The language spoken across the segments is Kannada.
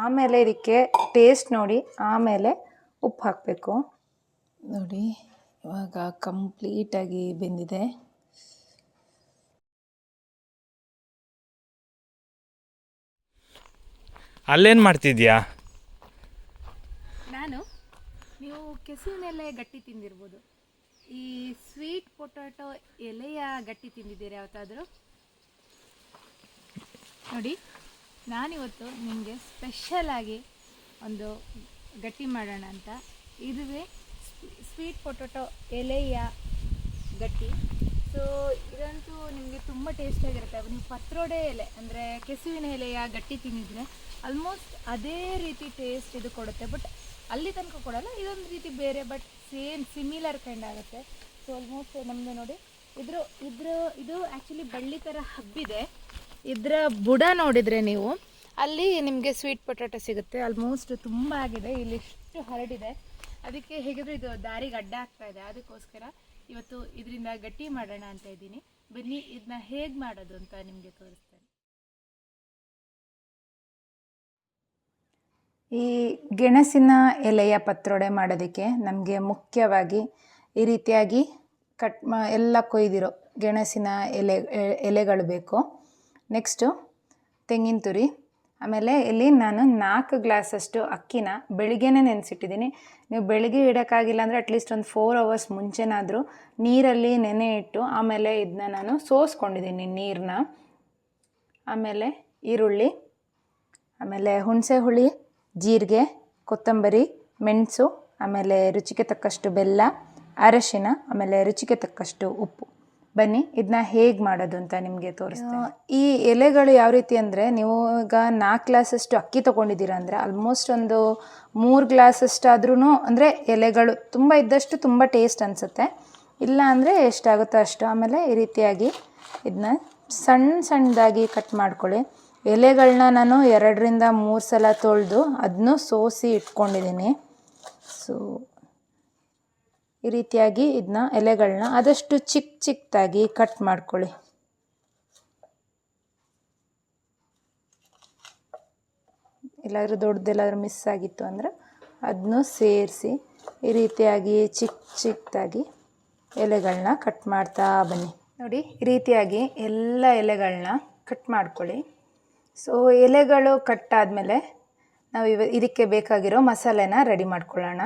ಆಮೇಲೆ ಇದಕ್ಕೆ ಟೇಸ್ಟ್ ನೋಡಿ ಆಮೇಲೆ ಉಪ್ಪು ಹಾಕಬೇಕು. ನೋಡಿ ಇವಾಗ ಕಂಪ್ಲೀಟಾಗಿ ಬೆಂದಿದೆ. ಅಲ್ಲೇನು ಮಾಡ್ತಿದ್ಯಾ? ನೀವು ಕೆಸುವಿನ ಎಲೆ ಗಟ್ಟಿ ತಿಂದಿರ್ಬೋದು. ಈ ಸ್ವೀಟ್ ಪೊಟ್ಯಾಟೊ ಎಲೆಯ ಗಟ್ಟಿ ತಿಂದಿದ್ದೀರಾ ಯಾವತ್ತಾದರೂ? ನೋಡಿ, ನಾನಿವತ್ತು ನಿಮಗೆ ಸ್ಪೆಷಲಾಗಿ ಒಂದು ಗಟ್ಟಿ ಮಾಡೋಣ ಅಂತ. ಇದುವೇ ಸ್ವೀಟ್ ಪೊಟ್ಯಾಟೊ ಎಲೆಯ ಗಟ್ಟಿ. ಸೊ ಇದಂತೂ ನಿಮಗೆ ತುಂಬ ಟೇಸ್ಟಿಯಾಗಿರುತ್ತೆ. ನೀವು ಪತ್ರೊಡೆ ಎಲೆ ಅಂದರೆ ಕೆಸುವಿನ ಎಲೆಯ ಗಟ್ಟಿ ತಿಂದಿದ್ರೆ ಆಲ್ಮೋಸ್ಟ್ ಅದೇ ರೀತಿ ಟೇಸ್ಟ್ ಇದು ಕೊಡುತ್ತೆ. ಬಟ್ ಅಲ್ಲಿ ತನಕ ಕೊಡಲ್ಲ, ಇದೊಂದು ರೀತಿ ಬೇರೆ, ಬಟ್ ಸೇಮ್ ಸಿಮಿಲರ್ ಕೈಂಡ್ ಆಗುತ್ತೆ. ಸೊ ಆಲ್ಮೋಸ್ಟ್ ನಮ್ಮದು ನೋಡಿ ಇದು ಆ್ಯಕ್ಚುಲಿ ಬಳ್ಳಿ ಥರ ಹಬ್ಬಿದೆ. ಇದರ ಬುಡ ನೋಡಿದರೆ ನೀವು ಅಲ್ಲಿ ನಿಮಗೆ ಸ್ವೀಟ್ ಪೊಟ್ಯಾಟೊ ಸಿಗುತ್ತೆ. ಆಲ್ಮೋಸ್ಟ್ ತುಂಬ ಆಗಿದೆ, ಇಲ್ಲಿ ಇಷ್ಟು ಹರಡಿದೆ. ಅದಕ್ಕೆ ಹೇಗಿದ್ರು ಇದು ದಾರಿಗೆ ಅಡ್ಡ ಆಗ್ತಾ ಇದೆ. ಅದಕ್ಕೋಸ್ಕರ ಇವತ್ತು ಇದರಿಂದ ಗಟ್ಟಿ ಮಾಡೋಣ ಅಂತ ಇದ್ದೀನಿ. ಬನ್ನಿ ಇದನ್ನ ಹೇಗೆ ಮಾಡೋದು ಅಂತ ನಿಮಗೆ ತೋರಿಸ್ತೇನೆ. ಈ ಗೆಣಸಿನ ಎಲೆಯ ಪತ್ರೊಡೆ ಮಾಡೋದಕ್ಕೆ ನಮಗೆ ಮುಖ್ಯವಾಗಿ ಈ ರೀತಿಯಾಗಿ ಎಲ್ಲ ಕೊಯ್ದಿರೋ ಗೆಣಸಿನ ಎಲೆಗಳು ಬೇಕು. ನೆಕ್ಸ್ಟು ತೆಂಗಿನ ತುರಿ. ಆಮೇಲೆ ಇಲ್ಲಿ ನಾನು 4 ಗ್ಲಾಸಷ್ಟು ಅಕ್ಕಿನ ಬೆಳಿಗ್ಗೆನೇ ನೆನೆಸಿಟ್ಟಿದ್ದೀನಿ. ನೀವು ಬೆಳಿಗ್ಗೆ ಇಡೋಕ್ಕಾಗಿಲ್ಲ ಅಂದರೆ ಅಟ್ಲೀಸ್ಟ್ ಒಂದು 4 ಅವರ್ಸ್ ಮುಂಚೆನಾದರೂ ನೀರಲ್ಲಿ ನೆನೆ ಇಟ್ಟು ಆಮೇಲೆ ಇದನ್ನ ನಾನು ಸೋಸ್ಕೊಂಡಿದ್ದೀನಿ ನೀರನ್ನ. ಆಮೇಲೆ ಈರುಳ್ಳಿ, ಆಮೇಲೆ ಹುಣಸೆ ಹುಳಿ, ಜೀರಿಗೆ, ಕೊತ್ತಂಬರಿ, ಮೆಣಸು, ಆಮೇಲೆ ರುಚಿಗೆ ತಕ್ಕಷ್ಟು ಬೆಲ್ಲ, ಅರಶಿನ, ಆಮೇಲೆ ರುಚಿಗೆ ತಕ್ಕಷ್ಟು ಉಪ್ಪು. ಬನ್ನಿ ಇದನ್ನ ಹೇಗೆ ಮಾಡೋದು ಅಂತ ನಿಮಗೆ ತೋರಿಸ್ತೇನೆ. ಈ ಎಲೆಗಳು ಯಾವ ರೀತಿ ಅಂದರೆ, ನೀವು ಈಗ 4 ಗ್ಲಾಸಷ್ಟು ಅಕ್ಕಿ ತೊಗೊಂಡಿದ್ದೀರ ಅಂದರೆ ಆಲ್ಮೋಸ್ಟ್ ಒಂದು 3 ಗ್ಲಾಸಷ್ಟಾದ್ರೂ ಅಂದರೆ ಎಲೆಗಳು ತುಂಬ ಇದ್ದಷ್ಟು ತುಂಬ ಟೇಸ್ಟ್ ಅನಿಸುತ್ತೆ. ಇಲ್ಲ ಅಂದರೆ ಎಷ್ಟಾಗುತ್ತೋ ಅಷ್ಟು. ಆಮೇಲೆ ಈ ರೀತಿಯಾಗಿ ಇದನ್ನ ಸಣ್ಣದಾಗಿ ಕಟ್ ಮಾಡ್ಕೊಳ್ಳಿ. ಎಲೆಗಳನ್ನ ನಾನು 2ರಿಂದ 3 ಸಲ ತೊಳೆದು ಅದನ್ನು ಸೋಸಿ ಇಟ್ಕೊಂಡಿದ್ದೀನಿ. ಸೊ ಈ ರೀತಿಯಾಗಿ ಇದನ್ನ ಎಲೆಗಳನ್ನ ಆದಷ್ಟು ಚಿಕ್ಕದಾಗಿ ಕಟ್ ಮಾಡ್ಕೊಳ್ಳಿ. ಎಲ್ಲಾದರೂ ದೊಡ್ಡದೆಲ್ಲಾದರೂ ಮಿಸ್ ಆಗಿತ್ತು ಅಂದರೆ ಅದನ್ನು ಸೇರಿಸಿ ಈ ರೀತಿಯಾಗಿ ಚಿಕ್ಕದಾಗಿ ಎಲೆಗಳನ್ನ ಕಟ್ ಮಾಡ್ತಾ ಬನ್ನಿ. ನೋಡಿ ಈ ರೀತಿಯಾಗಿ ಎಲ್ಲ ಎಲೆಗಳನ್ನ ಕಟ್ ಮಾಡ್ಕೊಳ್ಳಿ. ಸೊ ಎಲೆಗಳು ಕಟ್ಟಾದಮೇಲೆ ನಾವು ಇದಕ್ಕೆ ಬೇಕಾಗಿರೋ ಮಸಾಲೆನ ರೆಡಿ ಮಾಡ್ಕೊಳ್ಳೋಣ.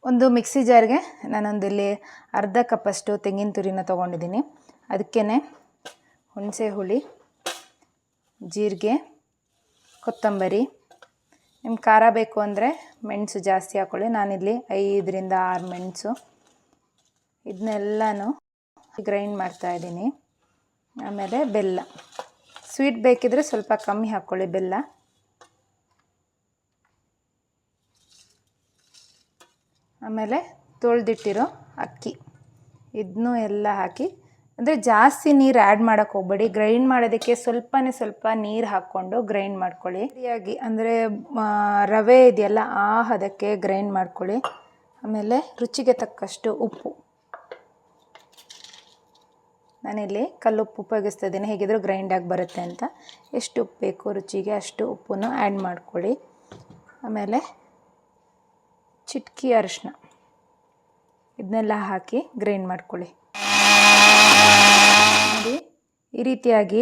ಒಂದು ಮಿಕ್ಸಿ ಜಾರ್ಗೆ ನಾನೊಂದಿಲ್ಲಿ ಅರ್ಧ ಕಪ್ಪಷ್ಟು ತೆಂಗಿನ ತುರಿನ ತೊಗೊಂಡಿದ್ದೀನಿ. ಅದಕ್ಕೇ ಹುಣಸೆ ಹುಳಿ, ಜೀರಿಗೆ, ಕೊತ್ತಂಬರಿ, ನಿಮ್ಗೆ ಖಾರ ಬೇಕು ಅಂದರೆ ಮೆಣಸು ಜಾಸ್ತಿ ಹಾಕ್ಕೊಳ್ಳಿ. ನಾನಿಲ್ಲಿ 5ರಿಂದ 6 ಮೆಣಸು, ಇದನ್ನೆಲ್ಲನೂ ಗ್ರೈಂಡ್ ಮಾಡ್ತಾಯಿದ್ದೀನಿ. ಆಮೇಲೆ ಬೆಲ್ಲ, ಸ್ವೀಟ್ ಬೇಕಿದ್ರೆ ಸ್ವಲ್ಪ ಕಮ್ಮಿ ಹಾಕ್ಕೊಳ್ಳಿ ಬೆಲ್ಲ. ಆಮೇಲೆ ತೊಳೆದಿಟ್ಟಿರೋ ಅಕ್ಕಿ, ಇದನ್ನೂ ಎಲ್ಲ ಹಾಕಿ, ಅಂದರೆ ಜಾಸ್ತಿ ನೀರು ಆ್ಯಡ್ ಮಾಡೋಕ್ಕೆ ಹೋಗಬೇಡಿ. ಗ್ರೈಂಡ್ ಮಾಡೋದಕ್ಕೆ ಸ್ವಲ್ಪ ನೀರು ಹಾಕ್ಕೊಂಡು ಗ್ರೈಂಡ್ ಮಾಡ್ಕೊಳ್ಳಿ. ಸರಿಯಾಗಿ ಅಂದರೆ ರವೆ ಇದೆಯಲ್ಲ ಆ ಹದಕ್ಕೆ ಗ್ರೈಂಡ್ ಮಾಡ್ಕೊಳ್ಳಿ. ಆಮೇಲೆ ರುಚಿಗೆ ತಕ್ಕಷ್ಟು ಉಪ್ಪು, ನಾನಿಲ್ಲಿ ಕಲ್ಲುಪ್ಪು ಉಪಯೋಗಿಸ್ತಾ ಇದ್ದೀನಿ, ಹೇಗಿದ್ದರೂ ಗ್ರೈಂಡಾಗಿ ಬರುತ್ತೆ ಅಂತ. ಎಷ್ಟು ಉಪ್ಪು ಬೇಕು ರುಚಿಗೆ ಅಷ್ಟು ಉಪ್ಪನ್ನು ಆ್ಯಡ್ ಮಾಡ್ಕೊಳ್ಳಿ. ಆಮೇಲೆ ಚಿಟಕಿ ಅರಿಶಿನ, ಇದನ್ನೆಲ್ಲ ಹಾಕಿ ಗ್ರೈಂಡ್ ಮಾಡ್ಕೊಳ್ಳಿ. ನೋಡಿ ಈ ರೀತಿಯಾಗಿ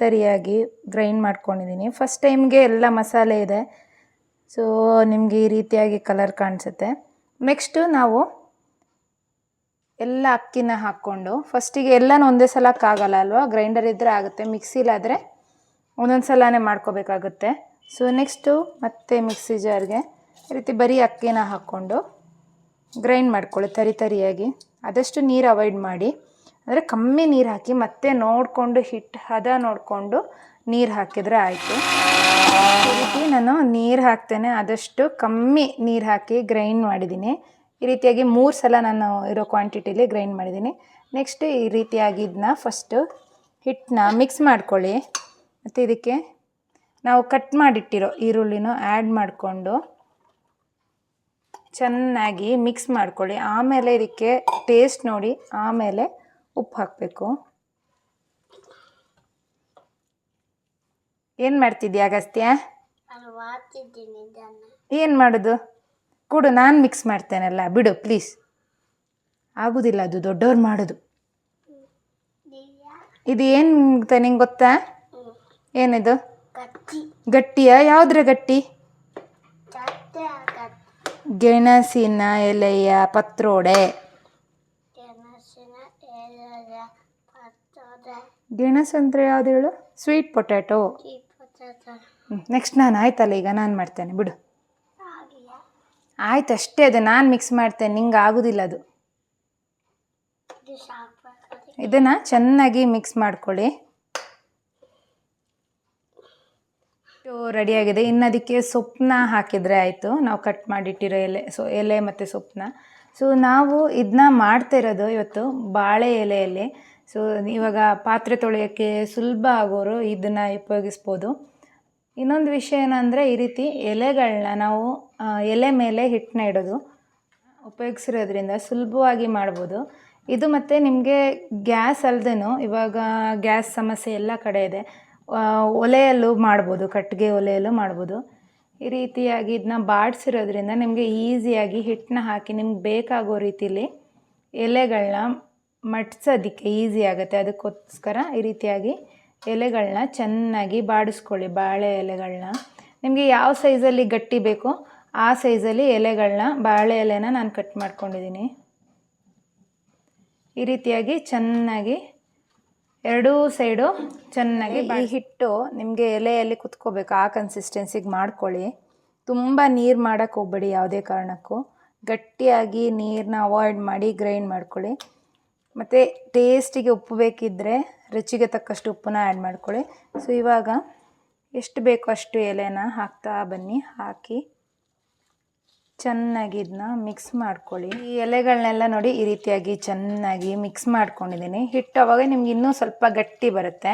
ತರಿಯಾಗಿ ಗ್ರೈಂಡ್ ಮಾಡ್ಕೊಂಡಿದ್ದೀನಿ. ಫಸ್ಟ್ ಟೈಮ್ಗೆ ಎಲ್ಲ ಮಸಾಲೆ ಇದೆ, ಸೊ ನಿಮಗೆ ಈ ರೀತಿಯಾಗಿ ಕಲರ್ ಕಾಣಿಸುತ್ತೆ. ನೆಕ್ಸ್ಟು ನಾವು ಎಲ್ಲ ಅಕ್ಕಿನ ಹಾಕ್ಕೊಂಡು ಫಸ್ಟಿಗೆ ಎಲ್ಲನೂ ಒಂದೇ ಸಲಕ್ಕಾಗಲ್ಲ ಅಲ್ವಾ, ಗ್ರೈಂಡರ್ ಇದ್ದರೆ ಆಗುತ್ತೆ, ಮಿಕ್ಸಿಲಾದರೆ ಒಂದೊಂದು ಸಲನೇ ಮಾಡ್ಕೋಬೇಕಾಗುತ್ತೆ. ಸೊ ನೆಕ್ಸ್ಟು ಮತ್ತೆ ಮಿಕ್ಸಿ ಜಾರ್ಗೆ ಈ ರೀತಿ ಬರೀ ಅಕ್ಕಿನ ಹಾಕ್ಕೊಂಡು ಗ್ರೈಂಡ್ ಮಾಡ್ಕೊಳ್ಳಿ ತರಿಯಾಗಿ. ಆದಷ್ಟು ನೀರು ಅವಾಯ್ಡ್ ಮಾಡಿ, ಅಂದರೆ ಕಮ್ಮಿ ನೀರು ಹಾಕಿ ಮತ್ತೆ ನೋಡಿಕೊಂಡು ಹಿಟ್ಟು ಹದ ನೋಡಿಕೊಂಡು ನೀರು ಹಾಕಿದರೆ ಆಯಿತು. ಈ ರೀತಿ ನಾನು ನೀರು ಹಾಕ್ತೇನೆ, ಆದಷ್ಟು ಕಮ್ಮಿ ನೀರು ಹಾಕಿ ಗ್ರೈಂಡ್ ಮಾಡಿದ್ದೀನಿ. ಈ ರೀತಿಯಾಗಿ 3 ಸಲ ನಾನು ಇರೋ ಕ್ವಾಂಟಿಟಿಲಿ ಗ್ರೈಂಡ್ ಮಾಡಿದ್ದೀನಿ. ನೆಕ್ಸ್ಟ್ ಈ ರೀತಿಯಾಗಿ ಇದನ್ನ ಫಸ್ಟು ಹಿಟ್ಟನ್ನ ಮಿಕ್ಸ್ ಮಾಡ್ಕೊಳ್ಳಿ. ಮತ್ತು ಇದಕ್ಕೆ ನಾವು ಕಟ್ ಮಾಡಿಟ್ಟಿರೋ ಈರುಳ್ಳಿನೂ ಆ್ಯಡ್ ಮಾಡಿಕೊಂಡು ಚೆನ್ನಾಗಿ ಮಿಕ್ಸ್ ಮಾಡ್ಕೊಳ್ಳಿ. ಆಮೇಲೆ ಇದಕ್ಕೆ ಟೇಸ್ಟ್ ನೋಡಿ ಆಮೇಲೆ ಉಪ್ಪು ಹಾಕಬೇಕು. ಏನು ಮಾಡ್ತಿದ್ಯಾ ಅಗಸ್ತ್ಯ? ಏನು ಮಾಡೋದು? ಕೊಡು, ನಾನು ಮಿಕ್ಸ್ ಮಾಡ್ತೇನಲ್ಲ, ಬಿಡು ಪ್ಲೀಸ್. ಆಗೋದಿಲ್ಲ, ಅದು ದೊಡ್ಡವ್ರು ಮಾಡೋದು. ಇದು ಏನು ಅಂತ ನಿಂಗೆ ಗೊತ್ತಾ? ಏನಿದು? ಗಟ್ಟಿಯಾ? ಯಾವುದ್ರ ಗಟ್ಟಿ? ಗೆಣಸಿನ ಎಲೆಯ ಪತ್ರೊಡೆ. ಗೆಣಸು ಅಂದರೆ ಯಾವ್ದು ಹೇಳು? Sweet potato. ನೆಕ್ಸ್ಟ್ ನಾನು ಆಯ್ತಲ್ಲ, ಈಗ ನಾನು ಮಾಡ್ತೇನೆ, ಬಿಡು. ಆಯ್ತು ಅಷ್ಟೇ, ಅದು ನಾನು ಮಿಕ್ಸ್ ಮಾಡ್ತೇನೆ, ನಿಂಗೆ ಆಗೋದಿಲ್ಲ ಅದು. ಇದನ್ನು ಚೆನ್ನಾಗಿ ಮಿಕ್ಸ್ ಮಾಡ್ಕೊಳ್ಳಿ. ರೆಡಿಯಾಗಿದೆ. ಇನ್ನು ಅದಕ್ಕೆ ಸೊಪ್ಪನ್ನ ಹಾಕಿದರೆ ಆಯಿತು, ನಾವು ಕಟ್ ಮಾಡಿಟ್ಟಿರೋ ಎಲೆ ಮತ್ತು ಸೊಪ್ಪನ್ನ. ಸೊ ನಾವು ಇದನ್ನ ಮಾಡ್ತಾ ಇರೋದು ಇವತ್ತು ಬಾಳೆ ಎಲೆಯಲ್ಲಿ. ಸೊ ಇವಾಗ ಪಾತ್ರೆ ತೊಳೆಯೋಕ್ಕೆ ಸುಲಭ ಆಗೋರು ಇದನ್ನು ಉಪಯೋಗಿಸ್ಬೋದು. ಇನ್ನೊಂದು ವಿಷಯ ಏನಂದರೆ, ಈ ರೀತಿ ಎಲೆಗಳನ್ನ ನಾವು ಎಲೆ ಮೇಲೆ ಹಿಟ್ಟನ್ನ ಇಡೋದು ಉಪಯೋಗಿಸಿರೋದ್ರಿಂದ ಸುಲಭವಾಗಿ ಮಾಡ್ಬೋದು. ಇದು ಮತ್ತು ನಿಮಗೆ ಗ್ಯಾಸ್ ಅಲ್ಲದೇನು, ಇವಾಗ ಗ್ಯಾಸ್ ಸಮಸ್ಯೆ ಎಲ್ಲ ಕಡೆ ಇದೆ, ಒಲೆಯಲ್ಲೂ ಮಾಡ್ಬೋದು, ಕಟ್ಟಿಗೆ ಒಲೆಯಲ್ಲೂ ಮಾಡ್ಬೋದು. ಈ ರೀತಿಯಾಗಿ ಇದನ್ನ ಬಾಡಿಸಿರೋದ್ರಿಂದ ನಿಮಗೆ ಈಸಿಯಾಗಿ ಹಿಟ್ಟನ್ನ ಹಾಕಿ ನಿಮ್ಗೆ ಬೇಕಾಗೋ ರೀತಿಲಿ ಎಲೆಗಳನ್ನ ಮಡ್ಸೋದಕ್ಕೆ ಈಸಿ ಆಗುತ್ತೆ. ಅದಕ್ಕೋಸ್ಕರ ಈ ರೀತಿಯಾಗಿ ಎಲೆಗಳನ್ನ ಚೆನ್ನಾಗಿ ಬಾಡಿಸ್ಕೊಳ್ಳಿ. ಬಾಳೆ ಎಲೆಗಳನ್ನ ನಿಮಗೆ ಯಾವ ಸೈಜಲ್ಲಿ ಗಟ್ಟಿ ಬೇಕೋ ಆ ಸೈಜಲ್ಲಿ ಎಲೆಗಳನ್ನ, ಬಾಳೆ ಎಲೆನ ನಾನು ಕಟ್ ಮಾಡ್ಕೊಂಡಿದ್ದೀನಿ. ಈ ರೀತಿಯಾಗಿ ಚೆನ್ನಾಗಿ ಎರಡೂ ಸೈಡು ಚೆನ್ನಾಗಿ ಈ ಹಿಟ್ಟು ನಿಮಗೆ ಎಲೆಯಲ್ಲಿ ಕುತ್ಕೋಬೇಕು, ಆ ಕನ್ಸಿಸ್ಟೆನ್ಸಿಗೆ ಮಾಡ್ಕೊಳ್ಳಿ. ತುಂಬ ನೀರು ಮಾಡೋಕ್ಕೆ ಹೋಗ್ಬೇಡಿ ಯಾವುದೇ ಕಾರಣಕ್ಕೂ. ಗಟ್ಟಿಯಾಗಿ ನೀರನ್ನ ಅವಾಯ್ಡ್ ಮಾಡಿ ಗ್ರೈಂಡ್ ಮಾಡ್ಕೊಳ್ಳಿ. ಮತ್ತು ಟೇಸ್ಟಿಗೆ ಉಪ್ಪು ಬೇಕಿದ್ದರೆ ರುಚಿಗೆ ತಕ್ಕಷ್ಟು ಉಪ್ಪನ್ನ ಆ್ಯಡ್ ಮಾಡ್ಕೊಳ್ಳಿ. ಸೊ ಇವಾಗ ಎಷ್ಟು ಬೇಕೋ ಅಷ್ಟು ಎಲೆನ ಹಾಕ್ತಾ ಬನ್ನಿ. ಹಾಕಿ ಚೆನ್ನಾಗಿ ಇದನ್ನ ಮಿಕ್ಸ್ ಮಾಡ್ಕೊಳ್ಳಿ. ಈ ಎಲೆಗಳನ್ನೆಲ್ಲ ನೋಡಿ ಈ ರೀತಿಯಾಗಿ ಚೆನ್ನಾಗಿ ಮಿಕ್ಸ್ ಮಾಡ್ಕೊಂಡಿದ್ದೀನಿ. ಹಿಟ್ಟು ಅವಾಗ ನಿಮ್ಗೆ ಇನ್ನೂ ಸ್ವಲ್ಪ ಗಟ್ಟಿ ಬರುತ್ತೆ.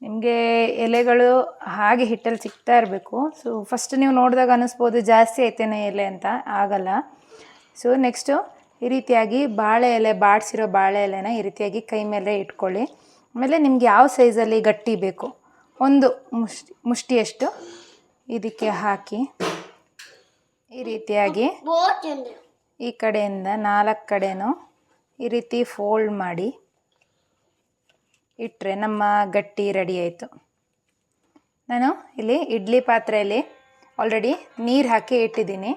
ನಿಮಗೆ ಎಲೆಗಳು ಹಾಗೆ ಹಿಟ್ಟಲ್ಲಿ ಸಿಗ್ತಾ ಇರಬೇಕು. ಸೊ ಫಸ್ಟ್ ನೀವು ನೋಡಿದಾಗ ಅನ್ನಿಸ್ಬೋದು ಜಾಸ್ತಿ ಐತೇನೆ ಎಲೆ ಅಂತ, ಆಗಲ್ಲ. ಸೊ ನೆಕ್ಸ್ಟು ಈ ರೀತಿಯಾಗಿ ಬಾಳೆ ಎಲೆ, ಬಾಡಿಸಿರೋ ಬಾಳೆ ಎಲೆನ ಈ ರೀತಿಯಾಗಿ ಕೈ ಮೇಲೆ ಇಟ್ಕೊಳ್ಳಿ. ಆಮೇಲೆ ನಿಮ್ಗೆ ಯಾವ ಸೈಜಲ್ಲಿ ಗಟ್ಟಿ ಬೇಕು, ಒಂದು ಮುಷ್ಟಿಯಷ್ಟು ಇದಕ್ಕೆ ಹಾಕಿ ಈ ರೀತಿಯಾಗಿ ಈ ಕಡೆಯಿಂದ 4 ಕಡೆನೂ ಈ ರೀತಿ ಫೋಲ್ಡ್ ಮಾಡಿ ಇಟ್ಟರೆ ನಮ್ಮ ಗಟ್ಟಿ ರೆಡಿ ಆಯಿತು. ನಾನು ಇಲ್ಲಿ ಇಡ್ಲಿ ಪಾತ್ರೆಯಲ್ಲಿ ಆಲ್ರೆಡಿ ನೀರು ಹಾಕಿ ಇಟ್ಟಿದ್ದೀನಿ,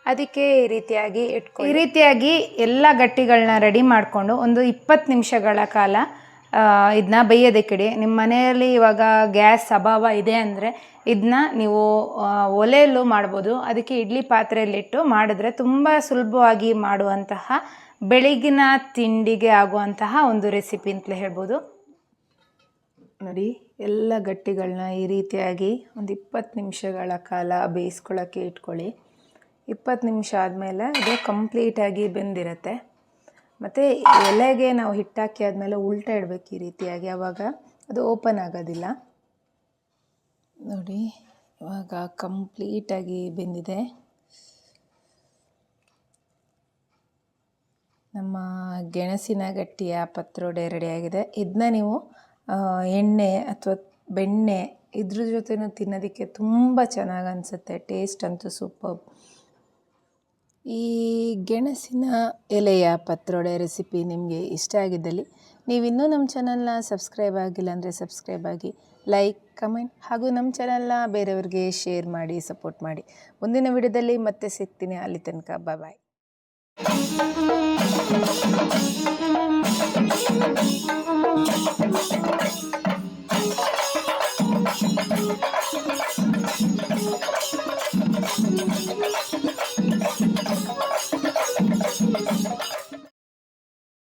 ಅದಕ್ಕೆ ಈ ರೀತಿಯಾಗಿ ಈ ರೀತಿಯಾಗಿ ಎಲ್ಲ ಗಟ್ಟಿಗಳನ್ನ ರೆಡಿ ಮಾಡಿಕೊಂಡು ಒಂದು 20 ನಿಮಿಷಗಳ ಕಾಲ ಇದನ್ನ ಬೇಯೋದಕ್ಕಿಡಿ. ನಿಮ್ಮ ಮನೆಯಲ್ಲಿ ಇವಾಗ ಗ್ಯಾಸ್ ಅಭಾವ ಇದೆ ಅಂದರೆ ಇದನ್ನ ನೀವು ಒಲೆಯಲ್ಲೂ ಮಾಡ್ಬೋದು. ಅದಕ್ಕೆ ಇಡ್ಲಿ ಪಾತ್ರೆಯಲ್ಲಿಟ್ಟು ಮಾಡಿದ್ರೆ ತುಂಬ ಸುಲಭವಾಗಿ ಮಾಡುವಂತಹ ಬೆಳಗಿನ ತಿಂಡಿಗೆ ಆಗುವಂತಹ ಒಂದು ರೆಸಿಪಿ ಅಂತಲೇ ಹೇಳ್ಬೋದು. ನೋಡಿ, ಎಲ್ಲ ಗಟ್ಟಿಗಳನ್ನ ಈ ರೀತಿಯಾಗಿ ಒಂದು 20 ನಿಮಿಷಗಳ ಕಾಲ ಬೇಯಿಸ್ಕೊಳ್ಳೋಕ್ಕೆ ಇಟ್ಕೊಳ್ಳಿ. 20 ನಿಮಿಷ ಆದಮೇಲೆ ಅದು ಕಂಪ್ಲೀಟಾಗಿ ಬೆಂದಿರುತ್ತೆ. ಮತ್ತು ಎಲೆಗೆ ನಾವು ಹಿಟ್ಟಾಕಿ ಆದಮೇಲೆ ಉಲ್ಟಾ ಇಡಬೇಕು ಈ ರೀತಿಯಾಗಿ, ಆವಾಗ ಅದು ಓಪನ್ ಆಗೋದಿಲ್ಲ. ನೋಡಿ ಇವಾಗ ಕಂಪ್ಲೀಟಾಗಿ ಬೆಂದಿದೆ. ನಮ್ಮ ಗೆಣಸಿನ ಗಟ್ಟಿಯ ಪತ್ರೊಡೆ ರೆಡಿಯಾಗಿದೆ. ಇದನ್ನ ನೀವು ಎಣ್ಣೆ ಅಥವಾ ಬೆಣ್ಣೆ ಇದ್ರ ಜೊತೆನೂ ತಿನ್ನೋದಕ್ಕೆ ತುಂಬ ಚೆನ್ನಾಗಿ ಅನಿಸುತ್ತೆ. ಟೇಸ್ಟ್ ಅಂತೂ ಸೂಪರ್. ಈ ಗೆಣಸಿನ ಎಲೆಯ ಪತ್ರೊಡೆ ರೆಸಿಪಿ ನಿಮಗೆ ಇಷ್ಟ ಆಗಿದ್ದಲ್ಲಿ ನೀವಿನ್ನೂ ನಮ್ಮ ಚಾನಲ್ನ ಸಬ್ಸ್ಕ್ರೈಬ್ ಆಗಿಲ್ಲ ಅಂದರೆ ಸಬ್ಸ್ಕ್ರೈಬ್ ಆಗಿ, ಲೈಕ್, ಕಮೆಂಟ್ ಹಾಗೂ ನಮ್ಮ ಚಾನಲ್ನ ಬೇರೆಯವ್ರಿಗೆ ಶೇರ್ ಮಾಡಿ, ಸಪೋರ್ಟ್ ಮಾಡಿ. ಮುಂದಿನ ವಿಡಿಯೋದಲ್ಲಿ ಮತ್ತೆ ಸಿಗ್ತೀನಿ. ಅಲ್ಲಿ ತನಕ ಬಾಯ್.